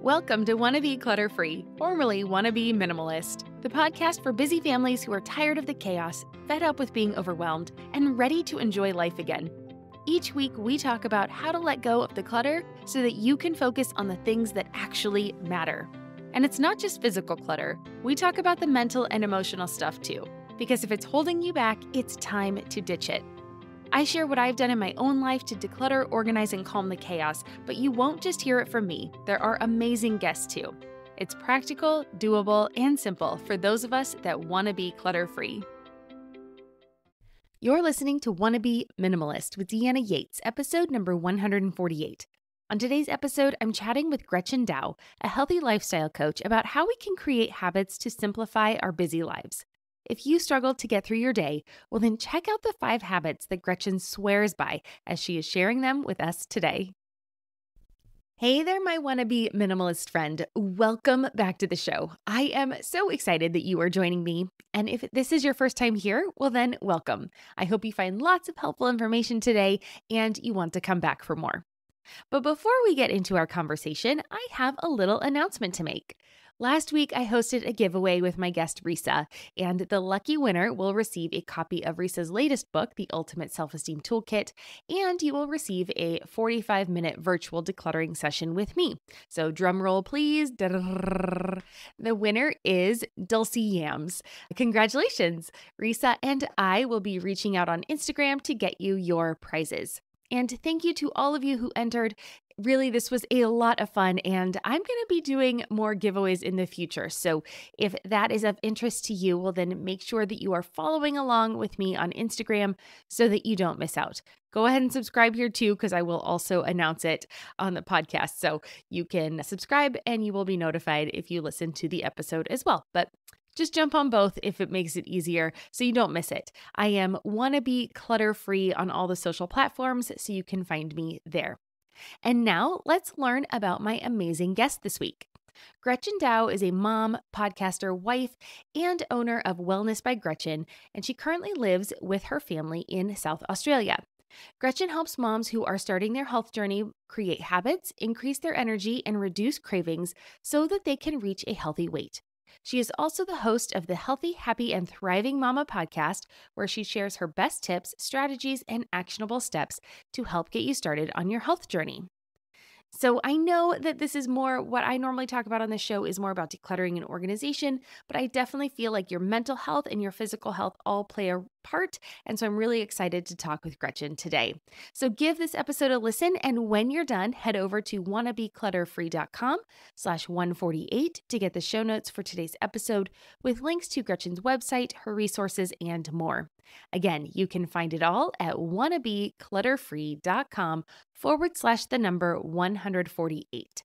Welcome to Wannabe Clutter-Free, formerly Wannabe Minimalist, the podcast for busy families who are tired of the chaos, fed up with being overwhelmed, and ready to enjoy life again. Each week, we talk about how to let go of the clutter so that you can focus on the things that actually matter. And it's not just physical clutter. We talk about the mental and emotional stuff too, because if it's holding you back, it's time to ditch it. I share what I've done in my own life to declutter, organize, and calm the chaos, but you won't just hear it from me. There are amazing guests too. It's practical, doable, and simple for those of us that want to be clutter-free. You're listening to Wannabe Minimalist with Deanna Yates, episode number 148. On today's episode, I'm chatting with Gretchen Dow, a healthy lifestyle coach, about how we can create habits to simplify our busy lives. If you struggle to get through your day, well then check out the 5 habits that Gretchen swears by as she is sharing them with us today. Hey there, my wannabe minimalist friend. Welcome back to the show. I am so excited that you are joining me. And if this is your first time here, well then welcome. I hope you find lots of helpful information today and you want to come back for more. But before we get into our conversation, I have a little announcement to make. Last week, I hosted a giveaway with my guest, Risa, and the lucky winner will receive a copy of Risa's latest book, The Ultimate Self-Esteem Toolkit, and you will receive a 45-minute virtual decluttering session with me. So drum roll, please. The winner is Dulcie Yams. Congratulations! Risa and I will be reaching out on Instagram to get you your prizes. And thank you to all of you who entered. Really, this was a lot of fun, and I'm going to be doing more giveaways in the future. So if that is of interest to you, well, then make sure that you are following along with me on Instagram so that you don't miss out. Go ahead and subscribe here too, because I will also announce it on the podcast. So you can subscribe and you will be notified if you listen to the episode as well. But just jump on both if it makes it easier so you don't miss it. I am Wannabe Clutter-Free on all the social platforms, so you can find me there. And now let's learn about my amazing guest this week. Gretchen Dow is a mom, podcaster, wife, and owner of Wellness by Gretchen, and she currently lives with her family in South Australia. Gretchen helps moms who are starting their health journey create habits, increase their energy, and reduce cravings so that they can reach a healthy weight. She is also the host of the Healthy, Happy, and Thriving Mama podcast, where she shares her best tips, strategies, and actionable steps to help get you started on your health journey. So I know that this is more what I normally talk about on this show is more about decluttering and organization, but I definitely feel like your mental health and your physical health all play a part. And so I'm really excited to talk with Gretchen today. So give this episode a listen. And when you're done, head over to wannabeclutterfree.com/148 to get the show notes for today's episode with links to Gretchen's website, her resources, and more. Again, you can find it all at wannabeclutterfree.com/148.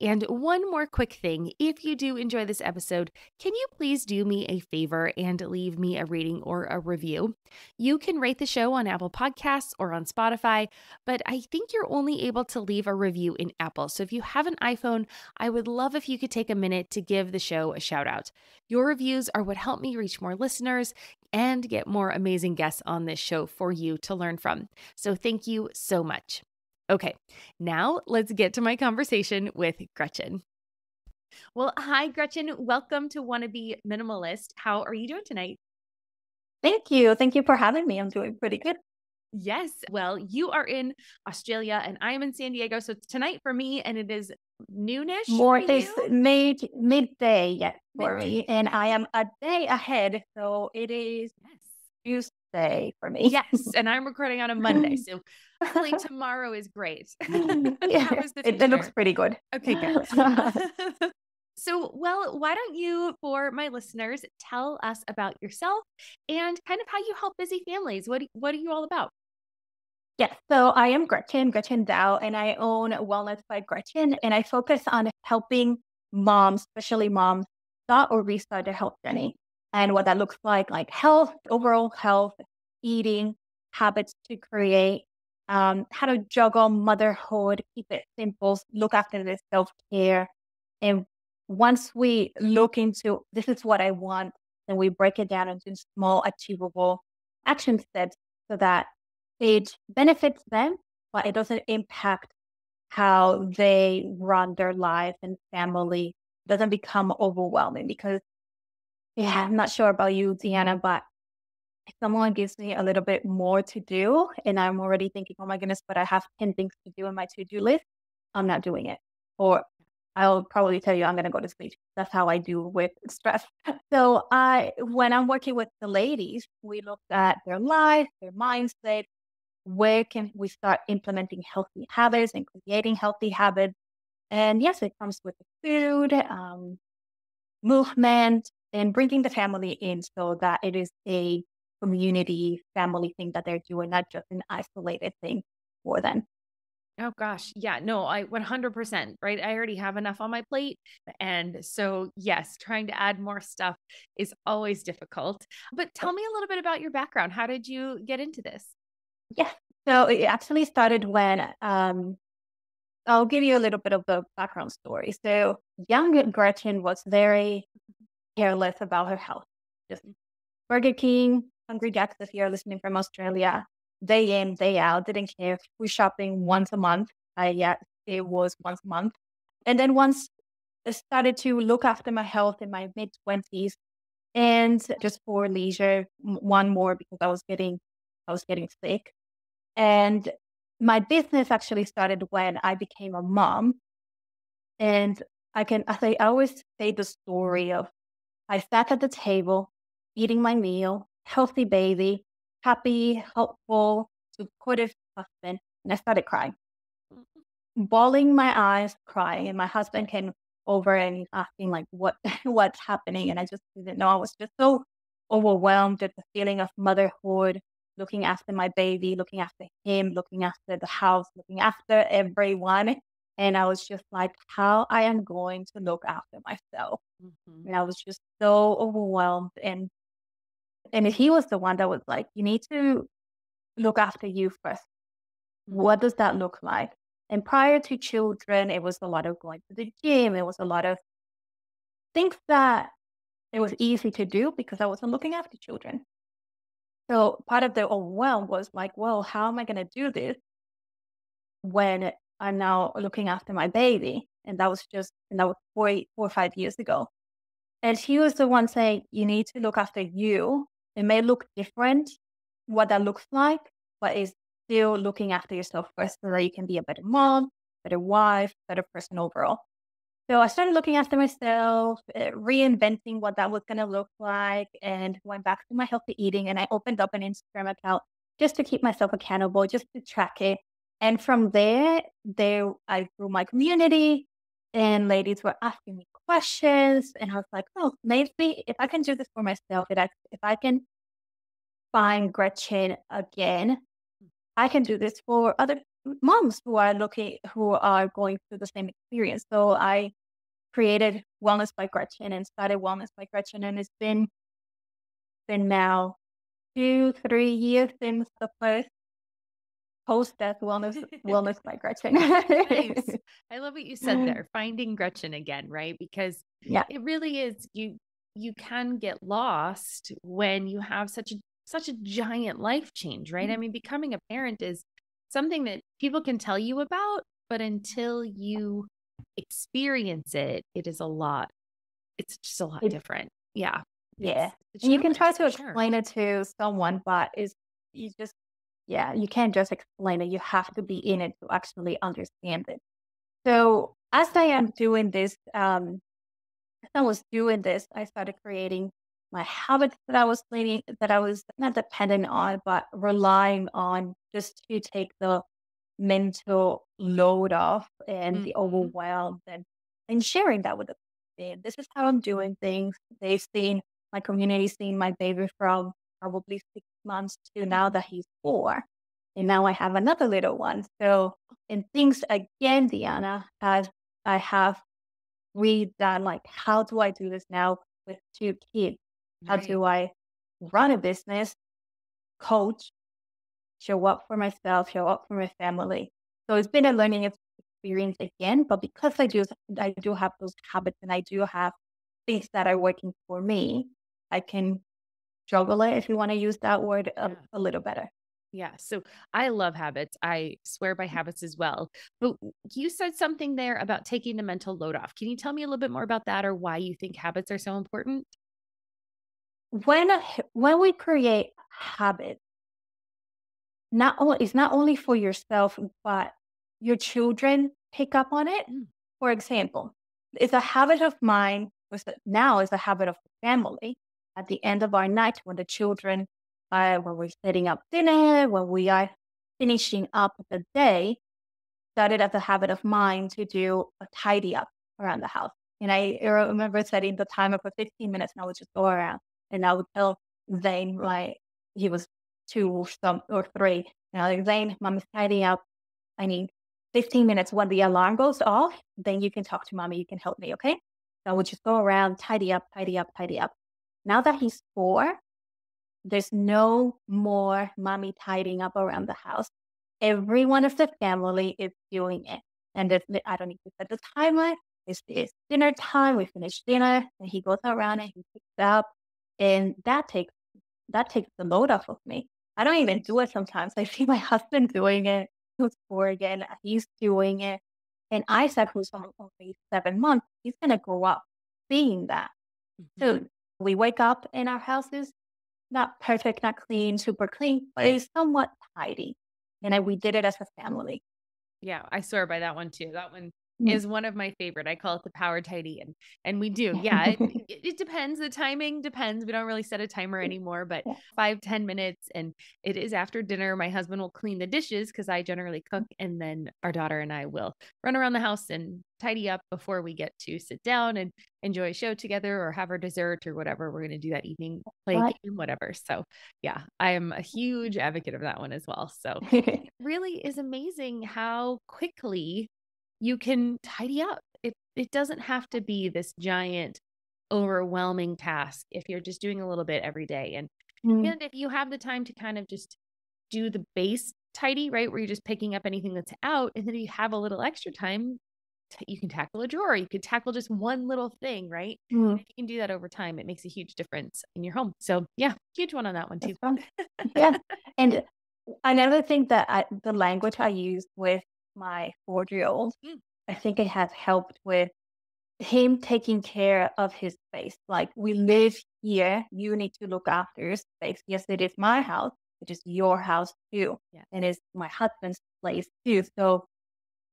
And one more quick thing, if you do enjoy this episode, can you please do me a favor and leave me a rating or a review? You can rate the show on Apple Podcasts or on Spotify, but I think you're only able to leave a review in Apple. So if you have an iPhone, I would love if you could take a minute to give the show a shout out. Your reviews are what help me reach more listeners and get more amazing guests on this show for you to learn from. So thank you so much. Okay, now let's get to my conversation with Gretchen. Well, hi, Gretchen. Welcome to Wannabe Minimalist. How are you doing tonight? Thank you. Thank you for having me. I'm doing pretty good. Yes. Well, you are in Australia and I am in San Diego. So it's tonight for me and it is noonish for It's you? midday yet for Midday. me, and I am a day ahead, so it is Yes. Tuesday for me. Yes. And I'm recording on a Monday. So hopefully tomorrow is great. Yeah, How is the it looks future? pretty good. Okay, good. So, well, why don't you, for my listeners, tell us about yourself and kind of how you help busy families? What are you all about? Yes, so I am Gretchen Dow, and I own Wellness by Gretchen, and I focus on helping moms, especially moms, start or restart their health journey. And what that looks like health, overall health, eating, habits to create, how to juggle motherhood, keep it simple, look after the self-care. And once we look into this is what I want, then we break it down into small, achievable action steps so that it benefits them, but it doesn't impact how they run their life and family doesn't become overwhelming because, yeah, I'm not sure about you, Deanna, but if someone gives me a little bit more to do and I'm already thinking, oh my goodness, but I have 10 things to do in my to do list, I'm not doing it. Or I'll probably tell you I'm going to go to sleep. That's how I do with stress. So when I'm working with the ladies, we look at their life, their mindset, where can we start implementing healthy habits and creating healthy habits. And yes, it comes with the food, movement, and bringing the family in so that it is a community family thing that they're doing, not just an isolated thing for them. Oh gosh. Yeah, no, I 100%, right? I already have enough on my plate. And so, yes, trying to add more stuff is always difficult. But tell me a little bit about your background. How did you get into this? Yes. So it actually started when I'll give you a little bit of the background story. So young Gretchen was very careless about her health. Just Burger King, Hungry Jack's if you're listening from Australia, day in, day out, didn't care. Food shopping once a month. Yeah, it was once a month. And then once I started to look after my health in my mid 20s and just for leisure, one more because I was getting sick. And my business actually started when I became a mom. And I always say the story of I sat at the table, eating my meal, healthy baby, happy, helpful, supportive husband, and I started crying, bawling my eyes, crying. And my husband came over and he's asking like what what's happening. And I just didn't know. I was just so overwhelmed with the feeling of motherhood, looking after my baby, looking after him, looking after the house, looking after everyone. And I was just like, how I am going to look after myself. Mhm. And I was just so overwhelmed. And he was the one that was like, you need to look after you first. Mhm. What does that look like? And prior to children, it was a lot of going to the gym. It was a lot of things that it was easy to do because I wasn't looking after children. So part of the overwhelm was like, well, how am I going to do this when I'm now looking after my baby? And that was 4 or 5 years ago. And he was the one saying, you need to look after you. It may look different, what that looks like, but it's still looking after yourself first so that you can be a better mom, better wife, better person overall. So I started looking after myself, reinventing what that was going to look like, and went back to my healthy eating. And I opened up an Instagram account just to keep myself accountable, just to track it. And from there I grew my community, and ladies were asking me questions, and I was like, oh, maybe if I can do this for myself, if I can find Gretchen again, I can do this for other moms who are going through the same experience. So I created Wellness by Gretchen and started Wellness by Gretchen, and it's been now 2, 3 years since the first post that Wellness by Gretchen. Nice. I love what you said there, finding Gretchen again, right? Because Yeah, it really is you can get lost when you have such a giant life change, right? I mean, becoming a parent is something that people can tell you about, but until you experience it, it is a lot. It's just a lot it, different. Yeah. yeah, It's a and you can challenge try to for sure. explain it to someone, but it's you just yeah, you can't just explain it. You have to be in it to actually understand it. So as I am doing this, as I was doing this, I started creating my habits that I was not dependent on, but relying on just to take the mental load off and the Mhm. overwhelm and sharing that with them. This is how I'm doing things. They've seen my community seen my baby from probably 6 months to now that he's 4. And now I have another little one. So and things again, Diana, as I have redone like how do I do this now with 2 kids? How Right. do I run a business, coach, show up for myself, show up for my family. So it's been a learning experience again, but because I do have those habits and I do have things that are working for me, I can juggle it, if you want to use that word, a, Yeah. a little better. Yeah. So I love habits. I swear by habits as well. But you said something there about taking the mental load off. Can you tell me a little bit more about that or why you think habits are so important? When we create habits, not only for yourself, but your children pick up on it. Mm, For example, it's a habit of mine, now is a habit of the family. At the end of our night, when the children, when we're setting up dinner, when we are finishing up the day, started as a habit of mine to do a tidy up around the house. And I remember setting the timer for 15 minutes and I would just go around and I would tell Zane, like he was 2 or 3, and I was like, Zane, mom is tidying up. I need 15 minutes. When the alarm goes off, then you can talk to mommy. You can help me, okay? So I would just go around, tidy up, tidy up, tidy up. Now that he's 4, there's no more mommy tidying up around the house. Everyone of the family is doing it. And I don't need to set the timer. It's dinner time. We finish dinner and he goes around and he picks up. And that takes the load off of me. I don't even do it sometimes. I see my husband doing it, who's 4 again. He's doing it. And Isaac, who's only 7 months, he's gonna grow up seeing that. mhm. So we wake up and our house is not perfect, not clean, super clean, but it's somewhat tidy. And we did it as a family. Yeah, I swear by that one too. That one Mm. is one of my favorite. I call it the power tidy and we do. Yeah, it depends. The timing depends. We don't really set a timer anymore, but Yeah, 5-10 minutes and it is after dinner. My husband will clean the dishes because I generally cook and then our daughter and I will run around the house and tidy up before we get to sit down and enjoy a show together or have our dessert or whatever we're going to do that evening, play a right. game, whatever. So, yeah, I am a huge advocate of that one as well. So, really is amazing how quickly you can tidy up. It doesn't have to be this giant, overwhelming task if you're just doing a little bit every day. Mm, And if you have the time to kind of just do the base tidy, right, where you're just picking up anything that's out, and then you have a little extra time, you can tackle a drawer. You could tackle just one little thing, right? mm, If you can do that over time, it makes a huge difference in your home. So yeah, huge one on that one too. that's fun. Yeah. And another thing that the language I use with my 4-year-old, Mm, I think it has helped with him taking care of his space. Like, we live here, you need to look after your space. Yes, it is my house, it is your house too. yeah. And it's my husband's place too. So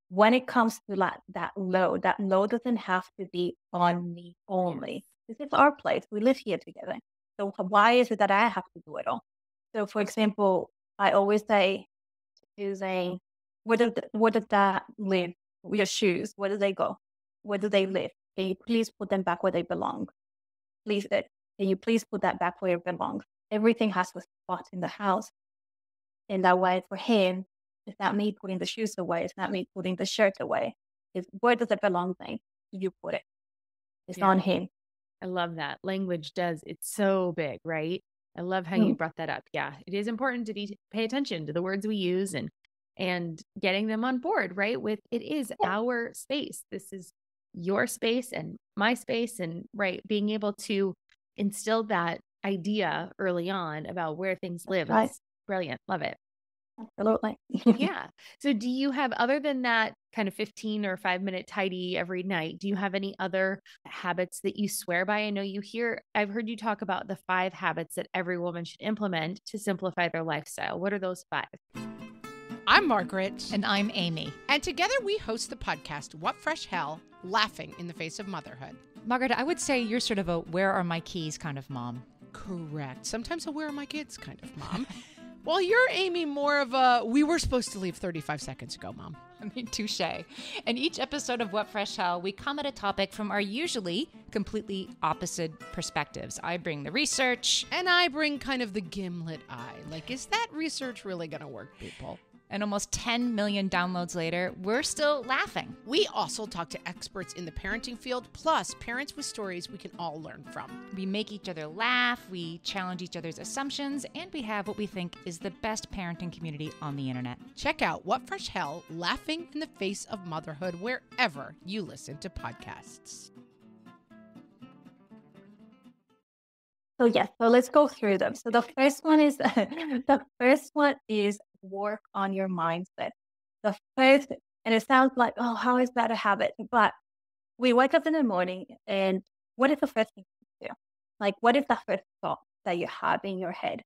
when it comes to that load doesn't have to be on me Yes. only. This is our place. We live here together. So why is it that I have to do it all? So, for example, I always say to Zane, where did that live? Your shoes, where do they go? Where do they live? Can you please put them back where they belong? Please, can you please put that back where it belongs? Everything has a spot in the house. And that way for him, it's not me putting the shoes away. It's not me putting the shirt away. It's where does it belong, Zane? You put it. It's Yeah. on him. I love that. Language does, it's so big, right? I love how you Mm, brought that up. Yeah, it is important to pay attention to the words we use and getting them on board, right? With it is yeah, our space. This is your space and my space and right, being able to instill that idea early on about where things that's live. right. It's brilliant. Love it. Absolutely. Yeah. So do you have, other than that kind of 15 or 5 minute tidy every night, do you have any other habits that you swear by? I know I've heard you talk about the 5 habits that every woman should implement to simplify their lifestyle. What are those 5? I'm Margaret. And I'm Amy. And together we host the podcast, What Fresh Hell? Laughing in the Face of Motherhood. Margaret, I would say you're sort of a where are my keys kind of mom. Correct. Sometimes a where are my kids kind of mom. While you're, Amy, more of a we were supposed to leave 35 seconds ago, mom. I mean, touche. In each episode of What Fresh Hell, we come at a topic from our usually completely opposite perspectives. I bring the research. And I bring kind of the gimlet eye. Like, is that research really going to work, people? And almost 10 million downloads later, we're still laughing. We also talk to experts in the parenting field, plus parents with stories we can all learn from. We make each other laugh, we challenge each other's assumptions, and we have what we think is the best parenting community on the internet. Check out What Fresh Hell? Laughing in the Face of Motherhood wherever you listen to podcasts. So yes, so let's go through them. So the first one is the first one is work on your mindset. The first, and it sounds like, oh, how is that a habit? But we wake up in the morning, and what is the first thing you do? Like, what is the first thought that you have in your head?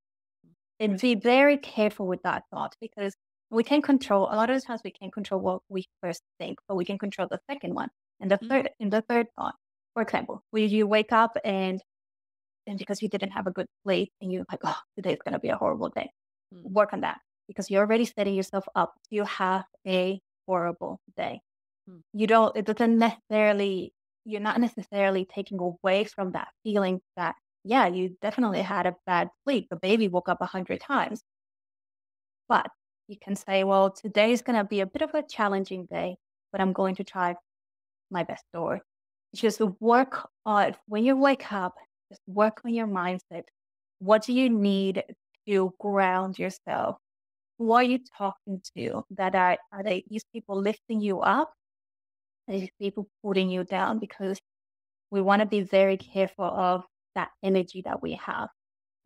And be very careful with that thought, because we can control, a lot of the times we can't control what we first think, but we can control the second one and the third thought. For example, when you wake up and because you didn't have a good sleep and you're like, oh, today's going to be a horrible day. Work on that, because you're already setting yourself up to have a horrible day. It doesn't necessarily, you're not necessarily taking away from that feeling that, yeah, you definitely had a bad sleep. The baby woke up 100 times. But you can say, well, today is going to be a bit of a challenging day, but I'm going to try my best. Or just work on, when you wake up, just work on your mindset. What do you need to ground yourself? Who are you talking to? Are they these people lifting you up? Are these people putting you down? Because we want to be very careful of that energy that we have.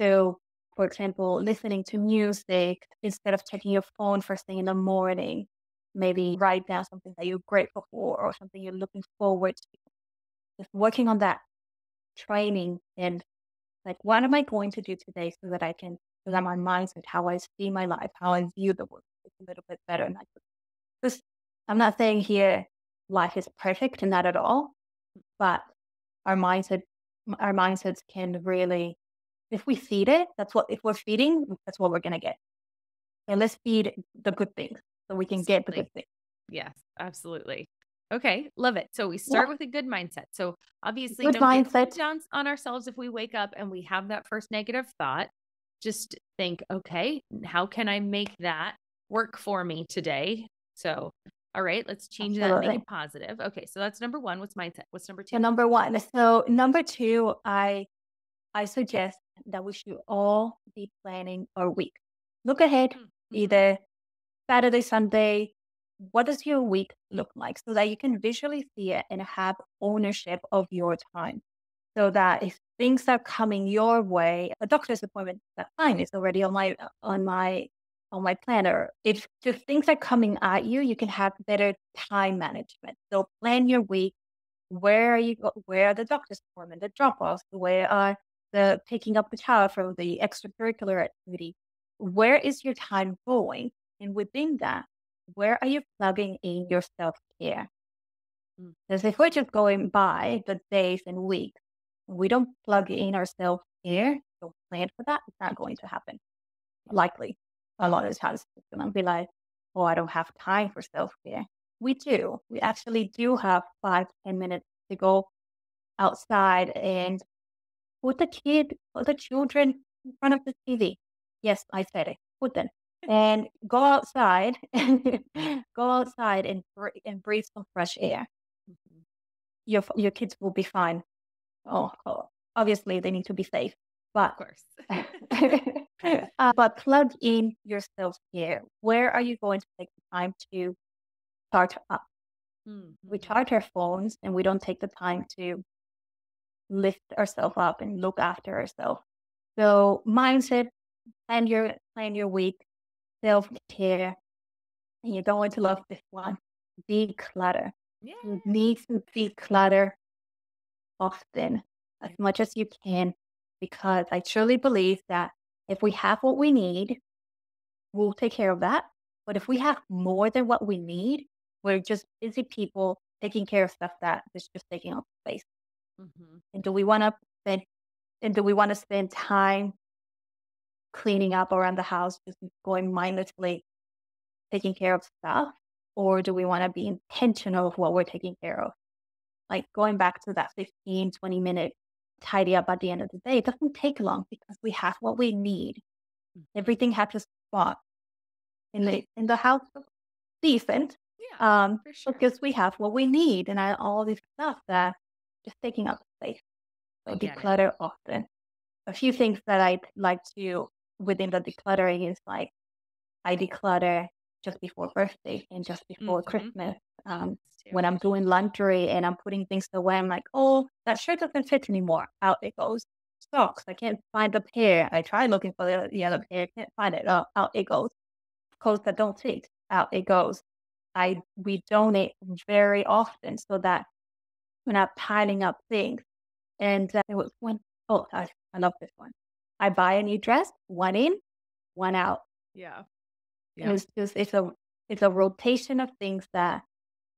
So, for example, listening to music instead of checking your phone first thing in the morning. Maybe write down something that you're grateful for or something you're looking forward to. Just working on that training and like, what am I going to do today so that so that my mindset, how I see my life, how I view the world is a little bit better. Because I'm not saying here life is perfect, not at all, but our mindsets can really, if we feed it, if we're feeding, that's what we're going to get. And let's feed the good things so we can get the good things. Yes, absolutely. Okay, love it. So we start with a good mindset. So obviously Good don't mindset. get too down on ourselves if we wake up and we have that first negative thought. Just think, okay, how can I make that work for me today? So, all right, let's change that, make it positive. Okay, so that's number one. What's mindset? What's number two? So number one. So number two, I suggest that we should all be planning our week. Look ahead, either Saturday, Sunday. What does your week look like, so that you can visually see it and have ownership of your time? So that if things are coming your way, a doctor's appointment, that's fine. It's already on my planner. If just things are coming at you, you can have better time management. So plan your week. Where are you? Where are the doctor's appointment, the drop-offs? Where are the picking up the child from the extracurricular activity? Where is your time going? And within that, where are you plugging in your self-care? Because if we're just going by the days and weeks, we don't plug in our self-care, don't plan for that, it's not going to happen. Likely, a lot of times it's going to be like, oh, I don't have time for self-care. We do. We actually do have 5-10 minutes to go outside and put the children in front of the TV. Yes, I said it. Put them. And go outside, go outside and breathe some fresh air. Your kids will be fine. Obviously they need to be safe, but of course. but plug in your self-care. Where are you going to take the time to start up? We charge our phones and we don't take the time to lift ourselves up and look after ourselves. So mindset, plan your week, self-care, and you're going to love this one. Declutter. Yeah. You need to declutter often, as much as you can, because I truly believe that if we have what we need, we'll take care of that. But if we have more than what we need, we're just busy people taking care of stuff that is just taking up space. And do we want to spend time cleaning up around the house, just going mindlessly taking care of stuff? Or do we want to be intentional of what we're taking care of? Like going back to that 15-20 minute tidy up at the end of the day, it doesn't take long because we have what we need. Everything has a spot in the house, decent. Yeah, for sure. Because we have what we need and all this stuff that just taking up space. So declutter often. A few things that I like to within the decluttering is like I declutter just before birthday and just before Christmas. When I'm doing laundry and I'm putting things away, I'm like, oh, that shirt doesn't fit anymore. Out it goes. socks. I can't find the pair. I tried looking for the other pair. I can't find it. Oh, out it goes. Clothes that don't fit. Out it goes. We donate very often so that we're not piling up things. And there was one, oh, I love this one. I buy a new dress, one in, one out. Yeah. And Yeah. it's a rotation of things that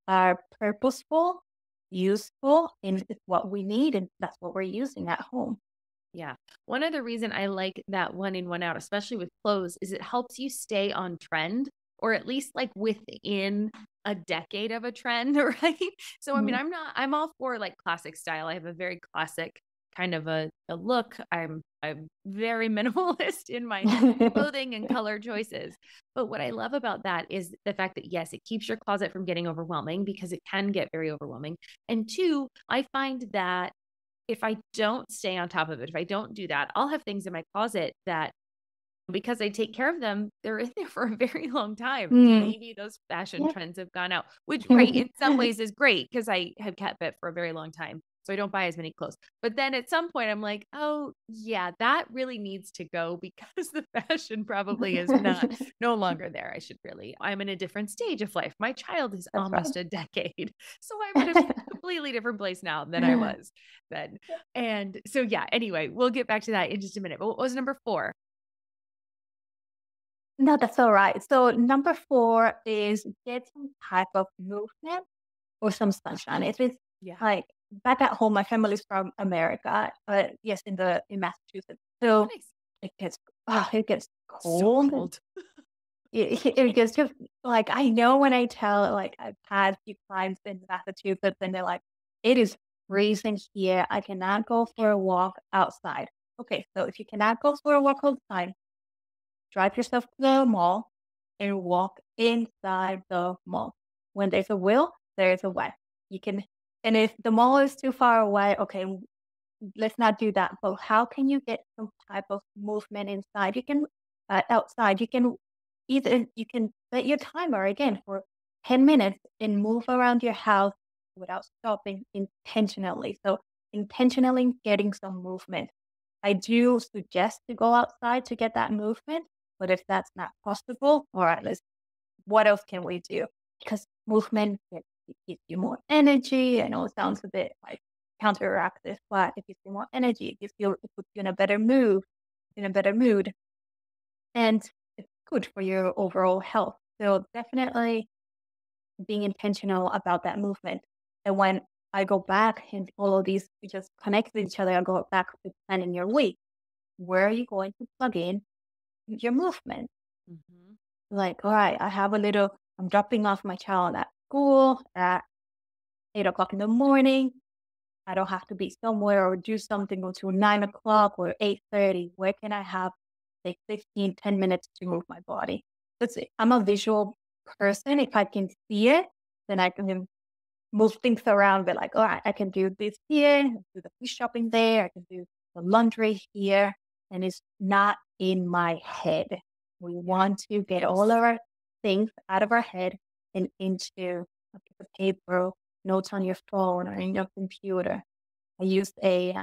are purposeful, useful, and it's what we need, and that's what we're using at home. Yeah. One other reason I like that one in, one out, especially with clothes, is it helps you stay on trend, or at least like within a decade of a trend, right? So, I mean, Mhm. I'm all for like classic style. I have a very classic kind of a look. I'm very minimalist in my clothing and color choices. But what I love about that is the fact that, yes, it keeps your closet from getting overwhelming because it can get very overwhelming. And two, I find that if I don't stay on top of it, if I don't do that, I'll have things in my closet that, because I take care of them, they're in there for a very long time. Mm. Maybe those fashion Yep. trends have gone out, which, right, in some ways is great because I have kept it for a very long time. So I don't buy as many clothes. But then at some point, I'm like, oh, yeah, that really needs to go because the fashion probably is no longer there. I'm in a different stage of life. My child is That's almost right. a decade. So I'm in a completely different place now than I was then. And so, yeah, anyway, we'll get back to that in just a minute. But what was number 4? No, that's all right. So number 4 is get some type of movement or some sunshine. If it's Yeah. like back at home, my family's from America, but yes, in Massachusetts. So Nice. it gets So cold. cold. It gets just like I know when I tell like I've had a few clients in Massachusetts and they're like, it is freezing here. I cannot go for a walk outside. Okay, so if you cannot go for a walk outside, drive yourself to the mall and walk inside the mall. When there's a will, there's a way. You can, and if the mall is too far away, okay, let's not do that. But how can you get some type of movement inside? You can outside. You can set your timer again for 10 minutes and move around your house without stopping intentionally. So intentionally getting some movement. I do suggest to go outside to get that movement, but if that's not possible, all right, what else can we do? Because movement gives you more energy. I know it sounds a bit like counteractive, but it gives you more energy. It puts you in a better mood, and it's good for your overall health. So definitely being intentional about that movement. And when I go back and all of these, we just connect with each other. I go back to planning your week. Where are you going to plug in your movement? Mhm. Like, all right, I'm dropping off my child at school at 8 o'clock in the morning. I don't have to be somewhere or do something until 9 o'clock or 8:30. Where can I have like 15, 10 minutes to move my body? That's it. I'm a visual person. If I can see it, then I can move things around, be like, all right, I can do this here, do the food shopping there, I can do the laundry here, and it's not in my head. We want to get all Yes. of our things out of our head and into a piece of paper, notes on your phone or in your computer. I use a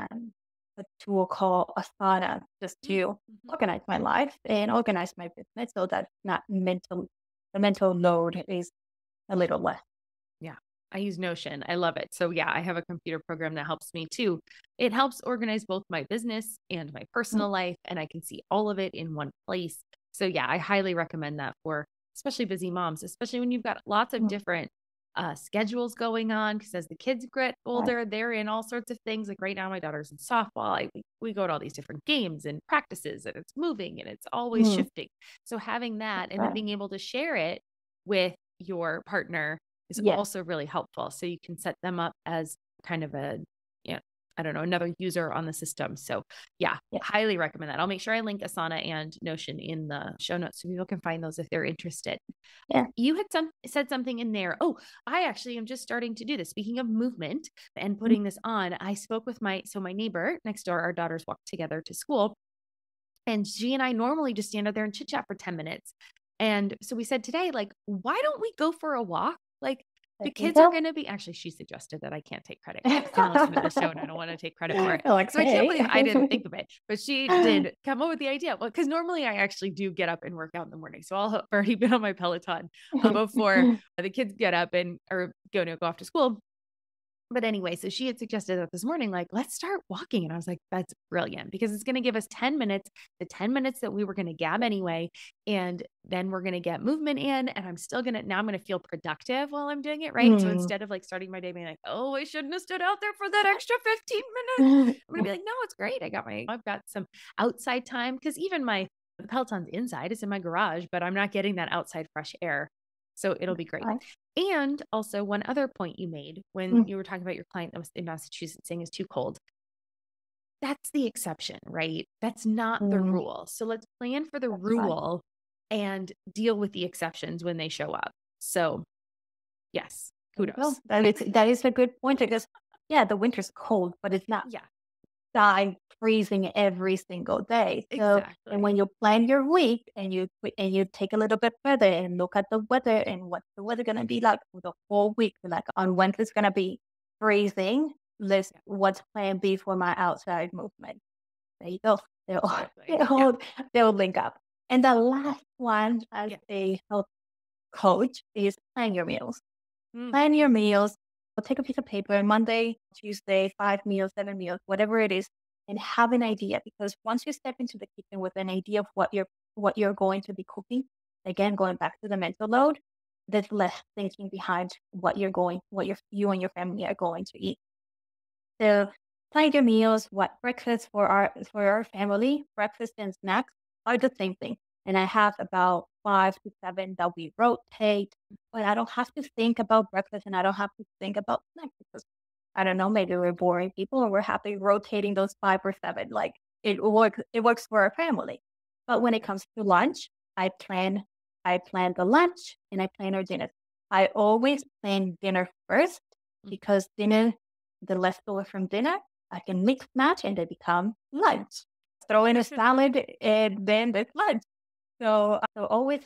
tool called Asana just to Mhm. organize my life and organize my business so that not the mental load is a little less. Yeah. I use Notion. I love it. So yeah, I have a computer program that helps me too. It helps organize both my business and my personal life, and I can see all of it in one place. So yeah, I highly recommend that for especially busy moms, especially when you've got lots of Mhm. different schedules going on. Because as the kids get Right. older, they're in all sorts of things. Like right now, my daughter's in softball. We go to all these different games and practices, and it's moving and it's always Mm, shifting. So having that that's and then right. being able to share it with your partner is Yes, also really helpful. So you can set them up as kind of a, yeah, I don't know, another user on the system. So yeah, yes. highly recommend that. I'll make sure I link Asana and Notion in the show notes so people can find those if they're interested. Yeah. You had said something in there. Oh, I actually am just starting to do this. Speaking of movement and Mm, putting this on, I spoke with my neighbor next door. Our daughters walk together to school, and she and I normally just stand out there and chit chat for 10 minutes. And so we said today, like, why don't we go for a walk? Like, The There you kids are go. going to be, actually, she suggested that I can't take credit. She's going to listen to the show and I don't want to take credit for it. So I can't believe I didn't think of it, but she did come up with the idea. Well, because normally I actually do get up and work out in the morning. So I've already been on my Peloton before the kids get up and or go off to school. But anyway, so she had suggested that this morning, like, let's start walking. And I was like, that's brilliant because it's going to give us 10 minutes, the 10 minutes that we were going to gab anyway. And then we're going to get movement in and I'm going to feel productive while I'm doing it. Right. So instead of like starting my day being like, oh, I shouldn't have stood out there for that extra 15 minutes. I'm going to be like, no, it's great. I've got some outside time because even the Peloton's inside, it's in my garage, but I'm not getting that outside fresh air. So it'll be great. And also one other point you made when you were talking about your client that was in Massachusetts saying it's too cold. That's the exception, right? That's not the rule. So let's plan for the rule and deal with the exceptions when they show up. So yes, kudos. That is a good point because the winter's cold, but it's not freezing every single day. So, Exactly. and when you plan your week and you take a little bit further and look at the weather and what's the weather going to be like for the whole week, like on Wednesday it's going to be freezing. What's plan B for my outside movement? There you go. They'll link up. And the last one as a health coach is plan your meals. Plan your meals. Take a piece of paper, Monday, Tuesday, 5 meals, 7 meals, whatever it is, and have an idea. Because once you step into the kitchen with an idea of what you're going to be cooking, again, going back to the mental load, there's less thinking behind what you and your family are going to eat. So plan your meals. What breakfast for our family, breakfast and snacks are the same thing. And I have about 5 to 7 that we rotate, but I don't have to think about breakfast and I don't have to think about snacks because I don't know, maybe we're boring people and we're happy rotating those 5 or 7. Like it works for our family. But when it comes to lunch, I plan the lunch and I plan our dinner. I always plan dinner first because the leftover from dinner, I can mix match and they become lunch. Throw in a salad and then there's lunch. So I always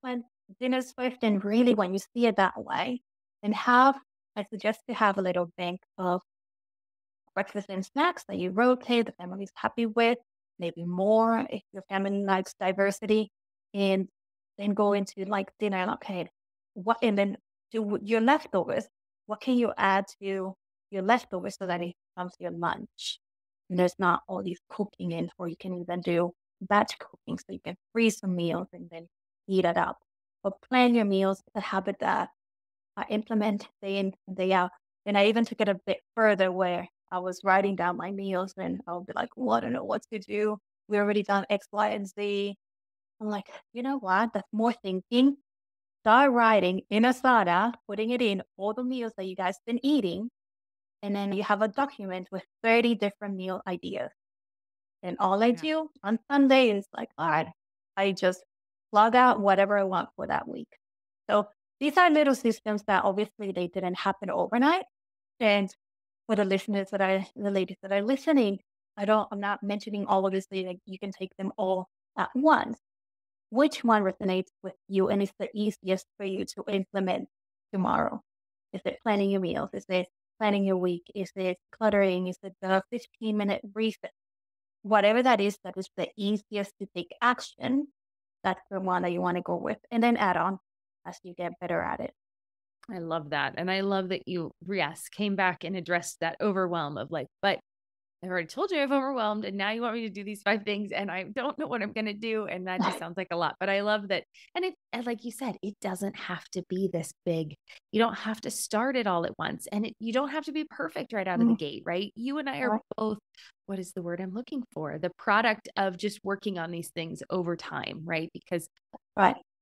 plan dinners first, and really when you see it that way, I suggest to have a little bank of breakfast and snacks that you rotate, the family's happy with, maybe more if your family likes diversity, and then go into like dinner, okay, and then to your leftovers, what can you add to your leftovers so that it becomes your lunch? And there's not all these cooking in, or you can even do batch cooking, so you can freeze some meals and then heat it up. But plan your meals, a habit that I implement day in and day out. And I even took it a bit further where I was writing down my meals and I'll be like, well, I don't know what to do. We already done X, Y, and Z. I'm like, you know what? That's more thinking. Start writing in Asana, putting it in all the meals that you guys been eating. And then you have a document with 30 different meal ideas. And all I do on Sunday is like, all right, I just log out whatever I want for that week. So these are little systems that obviously they didn't happen overnight. And for the ladies that are listening, I'm not mentioning all of this, like you can take them all at once. Which one resonates with you and is the easiest for you to implement tomorrow? Is it planning your meals? Is it planning your week? Is it cluttering? Is it the 15-minute reset? Whatever that is the easiest to take action, that's the one that you want to go with. And then add on as you get better at it. I love that. And I love that you, came back and addressed that overwhelm of like, but I've already told you I'm overwhelmed and now you want me to do these 5 things and I don't know what I'm going to do. And that just sounds like a lot, but I love that. And like you said, it doesn't have to be this big. You don't have to start it all at once and you don't have to be perfect right out of the gate, right? You and I are both, what is the word I'm looking for? The product of just working on these things over time, right? Because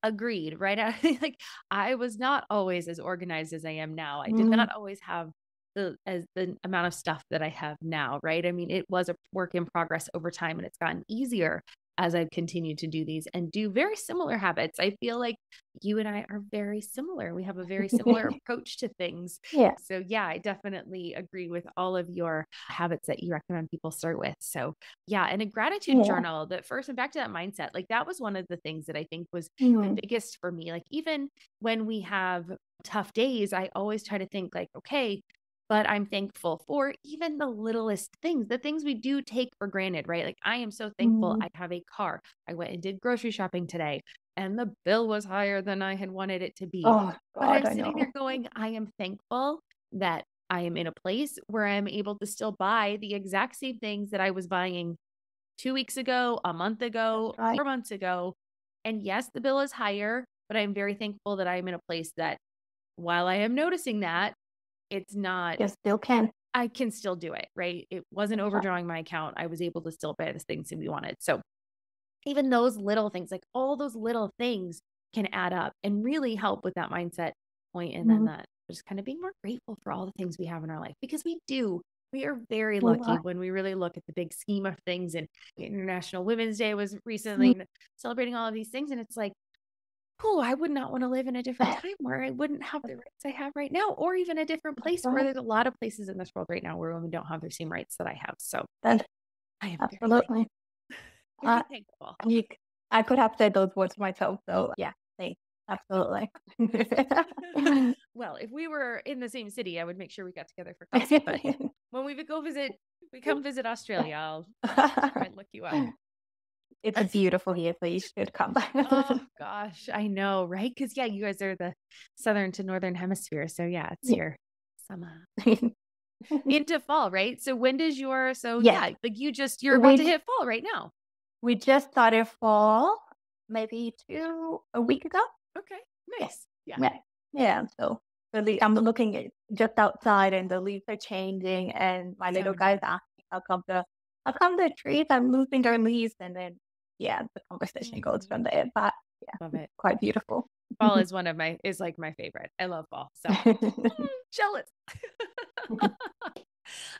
agreed, right? Like I was not always as organized as I am now. I did not always have the amount of stuff that I have now, right? I mean, it was a work in progress over time and it's gotten easier as I've continued to do these and do very similar habits. I feel like you and I are very similar. We have a very similar approach to things. Yeah. So yeah, I definitely agree with all of your habits that you recommend people start with. So yeah, and a gratitude journal, that first, and back to that mindset, like that was one of the things that I think was the biggest for me. Like even when we have tough days, I always try to think like, okay, but I'm thankful for even the littlest things, the things we do take for granted, right? Like I am so thankful I have a car. I went and did grocery shopping today and the bill was higher than I had wanted it to be. Oh But I'm God, I sitting there know. going, I am thankful that I am in a place where I'm able to still buy the exact same things that I was buying 2 weeks ago, a month That's ago, right. 4 months ago. And yes, the bill is higher, but I'm very thankful that I'm in a place that while I am noticing that, it's not, You still can. I can still do it, right? It wasn't That's right. overdrawing my account. I was able to still buy the things that we wanted. So even those little things, like all those little things can add up and really help with that mindset point. And then Mhm. that just kind of being more grateful for all the things we have in our life because we do. We are very We lucky are. when we really look at the big scheme of things. And International Women's Day was recently Mm. and celebrating all of these things. And it's like, oh, I would not want to live in a different time where I wouldn't have the rights I have right now, or even a different That's place where right. there's a lot of places in this world right now where women don't have the same rights that I have. So That's I am very absolutely. very Uh, thankful. you, I could have said those words myself. So yeah, thanks. Absolutely. Well, if we were in the same city, I would make sure we got together for coffee. But when we would we come visit Australia, I'd look you up. It's beautiful here, so you should come. Oh gosh, I know, right? Because yeah, you guys are the southern to northern hemisphere, so yeah, it's Yeah. your summer into fall, right? So when does your Yes, like you're about to we hit fall right now. we just started fall maybe a week ago. Okay, Yeah, nice. Yeah. yeah, yeah. So I'm looking at just outside, and the leaves are changing, and my little So guy's nice. asking how come the trees are losing their leaves, and then yeah, the conversation goes from there. But yeah, Love it's it. quite beautiful. Fall is is like my favorite. I love fall. So jealous.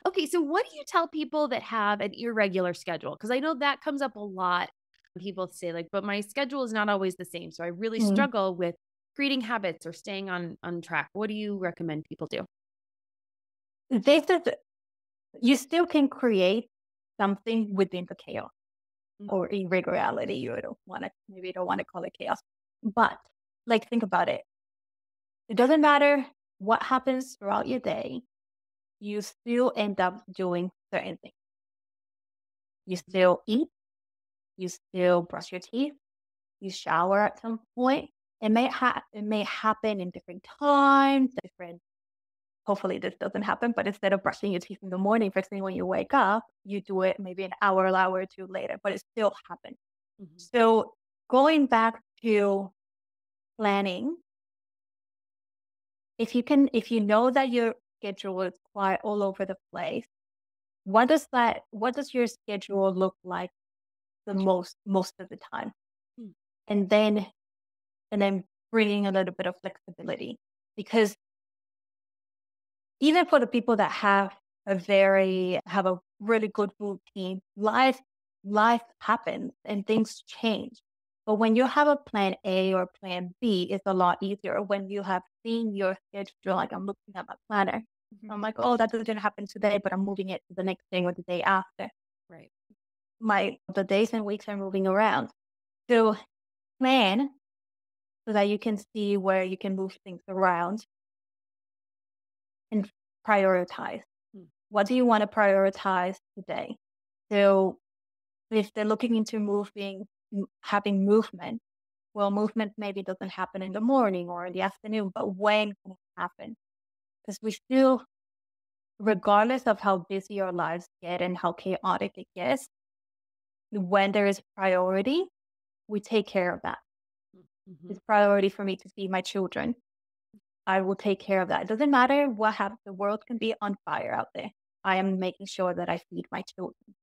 Okay, so what do you tell people that have an irregular schedule? Because I know that comes up a lot. People say like, but my schedule is not always the same. So I really Mm. struggle with creating habits or staying on track. What do you recommend people do? This is You still can create something within the chaos Mm. or irregularity. Maybe you don't want to call it chaos, but like think about it. It doesn't matter what happens throughout your day. You still end up doing certain things. You still eat. You still brush your teeth. You shower at some point. It may happen in different times, different. Hopefully this doesn't happen, but instead of brushing your teeth in the morning, first thing when you wake up, you do it maybe an hour or two later, but it still happens. Mhm. So going back to planning, if you know that your schedule is quite all over the place, what does your schedule look like the most of the time? Mm. And then bringing a little bit of flexibility, because even for the people that have a really good routine, life happens and things change. But when you have a plan A or plan B, it's a lot easier when you have seen your schedule. Like I'm looking at my planner. I'm Mhm. like, oh, that doesn't happen today, but I'm moving it to the next day or the day after. Right. The days and weeks are moving around. So plan so that you can see where you can move things around and prioritize. Mm. What do you want to prioritize today? So if they're looking into having movement, well, movement maybe doesn't happen in the morning or in the afternoon, but when can it happen? Because we still, regardless of how busy our lives get and how chaotic it gets, when there is priority, we take care of that. Mhm. It's priority for me to feed my children. I will take care of that. It doesn't matter what happens. The world can be on fire out there. I am making sure that I feed my children.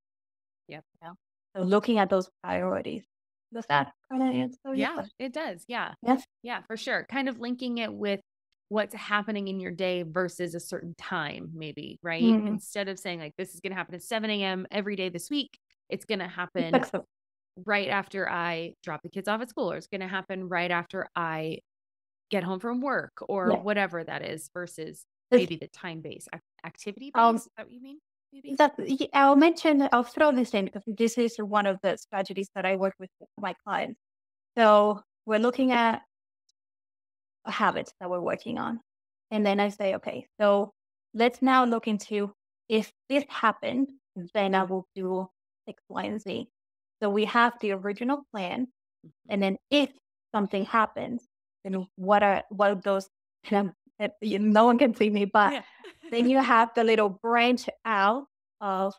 Yep. You know? So looking at those priorities. Does that kind of answer your Yeah, question? it does. Yeah. Yes. Yeah, for sure. Kind of linking it with what's happening in your day versus a certain time, maybe, right? Mm. Instead of saying like this is going to happen at 7 a.m. every day this week, it's going to happen Flexible. right after I drop the kids off at school, or it's going to happen right after I get home from work, or Yeah. whatever that is, versus This- maybe the time based, activity Um, based. Is that what you mean? Maybe. I'll throw this in because this is one of the strategies that I work with my clients. So we're looking at habits that we're working on. And then I say, okay, so let's now look into if this happened, then I will do X, Y, and Z. So we have the original plan. And then if something happens, then what are those? No one can see me, but then you have the little branch out of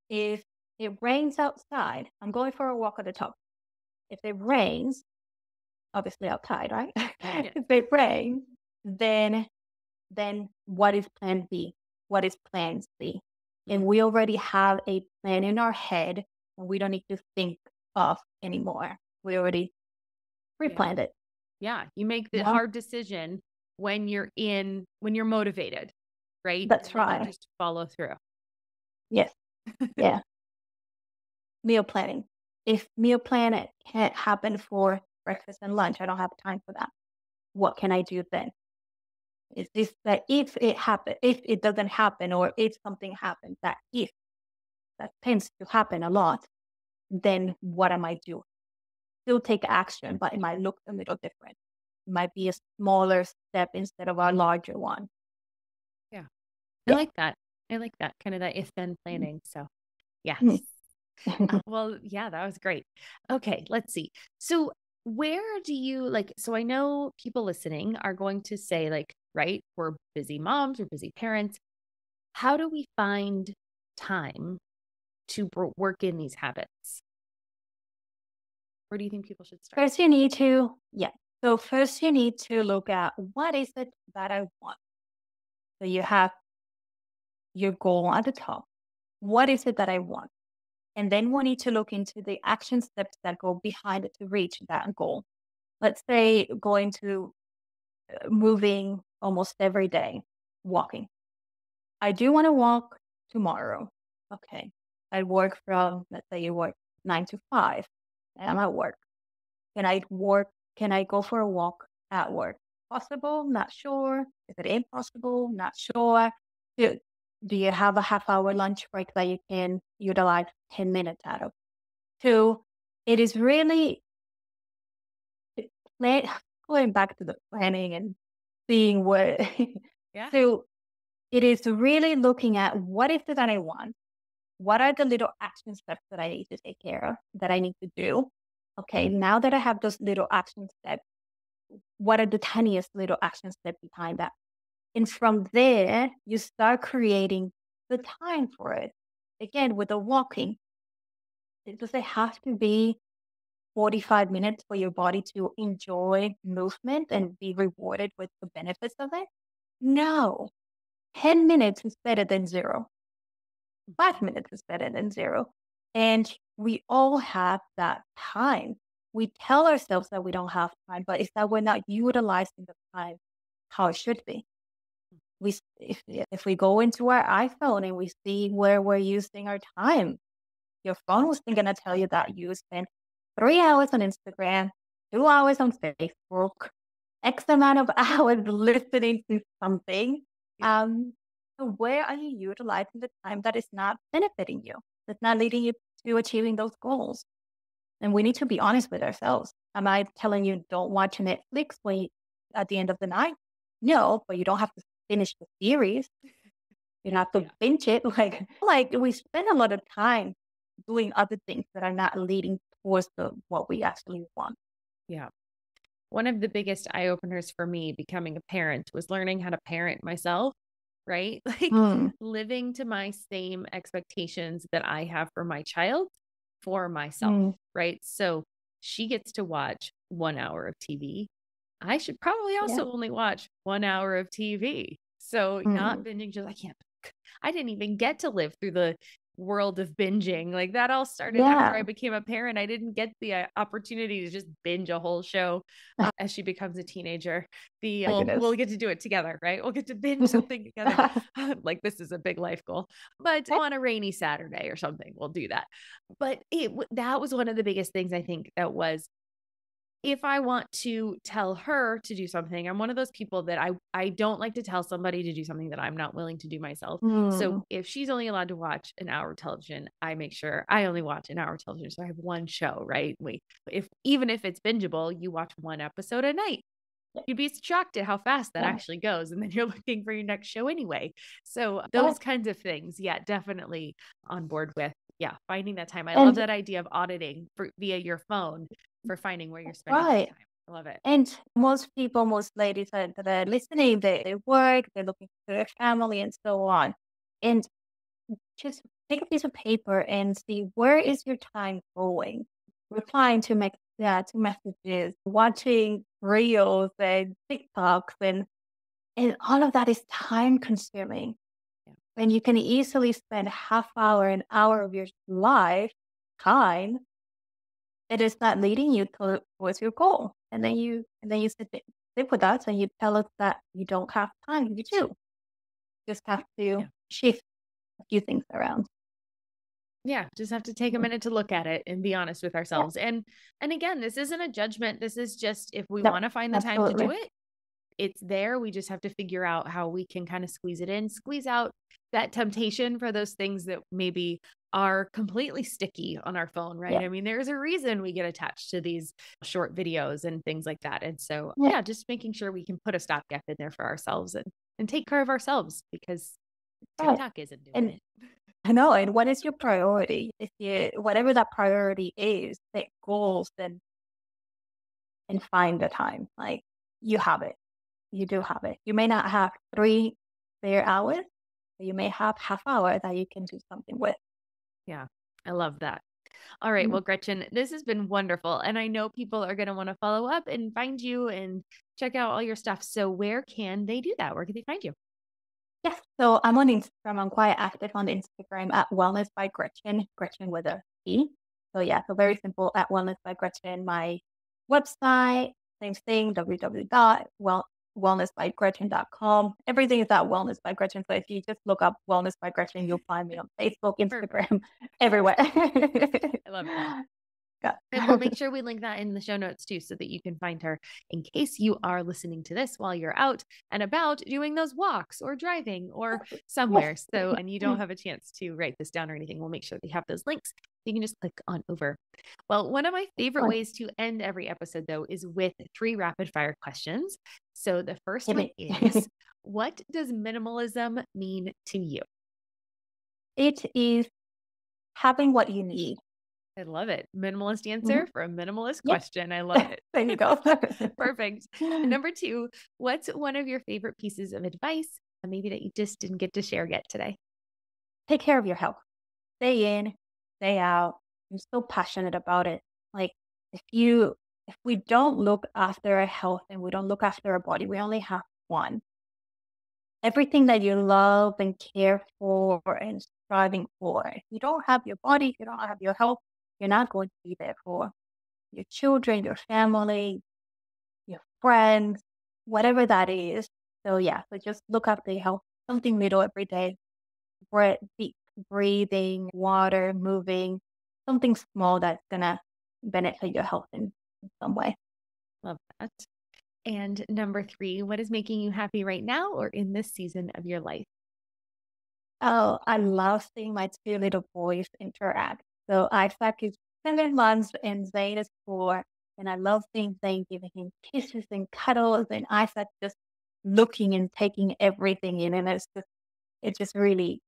if it rains outside, I'm going for a walk at the top. If it rains, obviously outside, right? If it rains, then what is plan B? What is plan C? And we already have a plan in our head and we don't need to think of anymore. We already pre-planned it. Yeah. You make the hard decision when you're motivated, right? That's and right. you just follow through. Yes. Yeah. Meal planning. If meal plan can't happen for breakfast and lunch, I don't have time for that. What can I do then? Is this that if it doesn't happen, or if something happens, that if that tends to happen a lot, then what am I doing? Still take action, but it might look a little different. It might be a smaller step instead of a larger one. Yeah. I Yeah. like that. I like that kind of that if then planning. So yes. Well, yeah, that was great. Okay, let's see. So where do you so I know people listening are going to say right, we're busy moms, we're busy parents. How do we find time to work in these habits? Where do you think people should start? First, you need to, So first you need to look at what is it that I want. So you have your goal at the top. What is it that I want? And then we need to look into the action steps that go behind it to reach that goal. Let's say going to moving almost every day, walking. I do want to walk tomorrow. Okay. I work from, let's say you work 9 to 5 and I'm at work. Can I go for a walk at work? Possible? Not sure. Is it impossible? Not sure. Do you have a half-hour lunch break that you can utilize 10 minutes out of? Two, it is really going back to the planning and seeing what. So it is really looking at what is it that I want? What are the little action steps that I need to take care of, that I need to do? Okay, now that I have those little action steps, what are the tiniest little action steps behind that? And from there, you start creating the time for it. Again, with the walking, does it have to be 45 minutes for your body to enjoy movement and be rewarded with the benefits of it? No. 10 minutes is better than 0. 5 minutes is better than 0. And we all have that time. We tell ourselves that we don't have time, but it's that we're not utilizing the time how it should be. If we go into our iPhone and we see where we're using our time, your phone was going to tell you that you spent 3 hours on Instagram, 2 hours on Facebook, X amount of hours listening to something. So where are you utilizing the time that is not benefiting you, that's not leading you to achieving those goals? And we need to be honest with ourselves. Am I telling you don't watch Netflix at the end of the night? No, but you don't have to finish the series. You don't have to binge it. Like we spend a lot of time doing other things that are not leading towards what we actually want. Yeah. One of the biggest eye openers for me becoming a parent was learning how to parent myself, right? Living to my same expectations that I have for my child for myself, right? So she gets to watch 1 hour of TV. I should probably also only watch 1 hour of TV. So not binging, I didn't even get to live through the world of binging. Like that all started after I became a parent. I didn't get the opportunity to just binge a whole show as she becomes a teenager. We'll get to do it together, right? We'll get to binge something together. Like this is a big life goal, but on a rainy Saturday or something, we'll do that. But that was one of the biggest things I think that was, if I want to tell her to do something, I'm one of those people that I don't like to tell somebody to do something that I'm not willing to do myself. So if she's only allowed to watch an hour of television, I make sure I only watch an hour of television. So I have one show, right? Even if it's bingeable, you watch one episode a night. you'd be shocked at how fast that Yeah. actually goes. And then you're looking for your next show anyway. So Right. those kinds of things, yeah, definitely on board with, yeah, finding that time. I love And that idea of auditing via your phone for finding where you're spending your right. time. I love it. And most people, most ladies that are listening, they work, they're looking for their family and so on. And just take a piece of paper and see where is your time going. Replying to to messages, watching reels and TikToks and all of that is time consuming. Yeah. And you can easily spend half hour, an hour of your life time that is not leading you towards your goal. And then you sit with us and you tell us that you don't have time. You do. Just have to Yeah. shift a few things around. Yeah, just have to take a minute to look at it and be honest with Yeah. ourselves. And again, this isn't a judgment. This is just if we No, want to find the time to do absolutely. it, it's there. We just have to figure out how we can kind of squeeze it in, squeeze out that temptation for those things that maybe are completely sticky on our phone, right? Yeah. I mean, there's a reason we get attached to these short videos and things like that. And so, Yeah. yeah, just making sure we can put a stopgap in there for ourselves and take care of ourselves because Right. TikTok isn't doing And it. I know. And what is your priority? If you whatever that priority is, set goals and find the time. Like you have it. You do have it. You may not have 3 spare hours, but you may have half hour that you can do something with. Yeah, I love that. All right. Mhm. Well, Gretchen, this has been wonderful. And I know people are going to want to follow up and find you and check out all your stuff. So, where can they do that? Where can they find you? Yes. So I'm on Instagram. I'm quite active on Instagram at Wellness by Gretchen, Gretchen with a E. So yeah, so very simple at Wellness by Gretchen. My website, same thing, www.wellnessbygretchen.com. Everything is at Wellness by Gretchen. So if you just look up Wellness by Gretchen, you'll find me on Facebook, Perfect. Instagram, everywhere. I love that. Yeah. And we'll make sure we link that in the show notes too, so that you can find her in case you are listening to this while you're out and about doing those walks or driving or somewhere. So, and you don't have a chance to write this down or anything, we'll make sure that you have those links. You can just click on over. Well, one of my favorite Fun. ways to end every episode, though, is with 3 rapid fire questions. So the first Hit one me. is, what does minimalism mean to you? It is having what you need. I love it. Minimalist answer Mhm. for a minimalist Yep. question. I love it. There you go. Perfect. And number 2, what's one of your favorite pieces of advice, maybe that you just didn't get to share yet today? Take care of your health. Stay in, stay out. I'm so passionate about it. Like if we don't look after our health and we don't look after our body, we only have one. Everything that you love and care for and striving for. If you don't have your body, if you don't have your health, you're not going to be there for your children, your family, your friends, whatever that is. So yeah, so just look after your health. Something little every day. Deep breathing, water, moving, something small that's gonna benefit your health in some way. Love that. And number 3, what is making you happy right now or in this season of your life? Oh, I love seeing my 2 little boys interact. So Isaac is 7 months and Zane is 4. And I love seeing Zane giving him kisses and cuddles and Isaac just looking and taking everything in. And it just really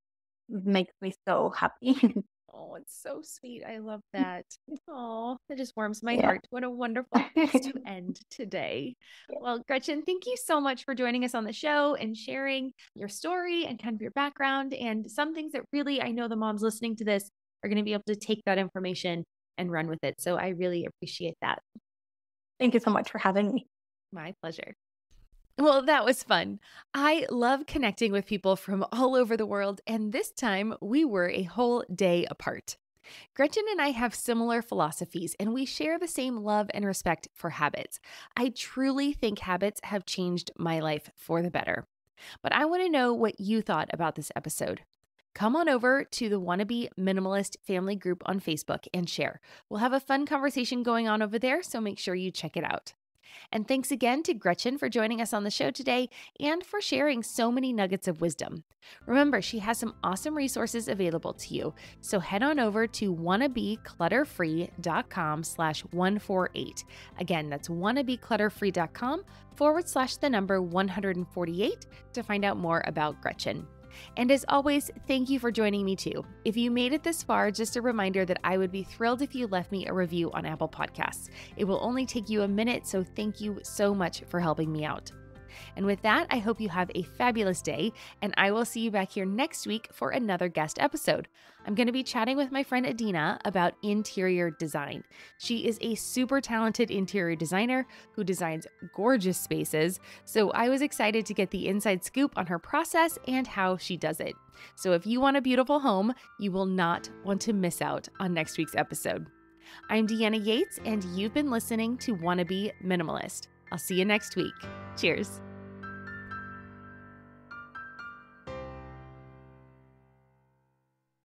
makes me so happy. Oh, it's so sweet. I love that. Oh, that just warms my Yeah. heart. What a wonderful place to end today. Well, Gretchen, thank you so much for joining us on the show and sharing your story and kind of your background and some things that really I know the moms listening to this are going to be able to take that information and run with it. So I really appreciate that. Thank you so much for having me. My pleasure. Well, that was fun. I love connecting with people from all over the world, and this time we were a whole day apart. Gretchen and I have similar philosophies, and we share the same love and respect for habits. I truly think habits have changed my life for the better. But I want to know what you thought about this episode. Come on over to the Wannabe Minimalist family group on Facebook and share. We'll have a fun conversation going on over there, so make sure you check it out. And thanks again to Gretchen for joining us on the show today and for sharing so many nuggets of wisdom. Remember, she has some awesome resources available to you. So head on over to wannabeclutterfree.com/148. Again, that's wannabeclutterfree.com/148 to find out more about Gretchen. And as always, thank you for joining me too. If you made it this far, just a reminder that I would be thrilled if you left me a review on Apple Podcasts. It will only take you a minute, so thank you so much for helping me out. And with that, I hope you have a fabulous day, and I will see you back here next week for another guest episode. I'm going to be chatting with my friend Adina about interior design. She is a super talented interior designer who designs gorgeous spaces, so I was excited to get the inside scoop on her process and how she does it. So if you want a beautiful home, you will not want to miss out on next week's episode. I'm Deanna Yates, and you've been listening to Wannabe Minimalist. I'll see you next week. Cheers.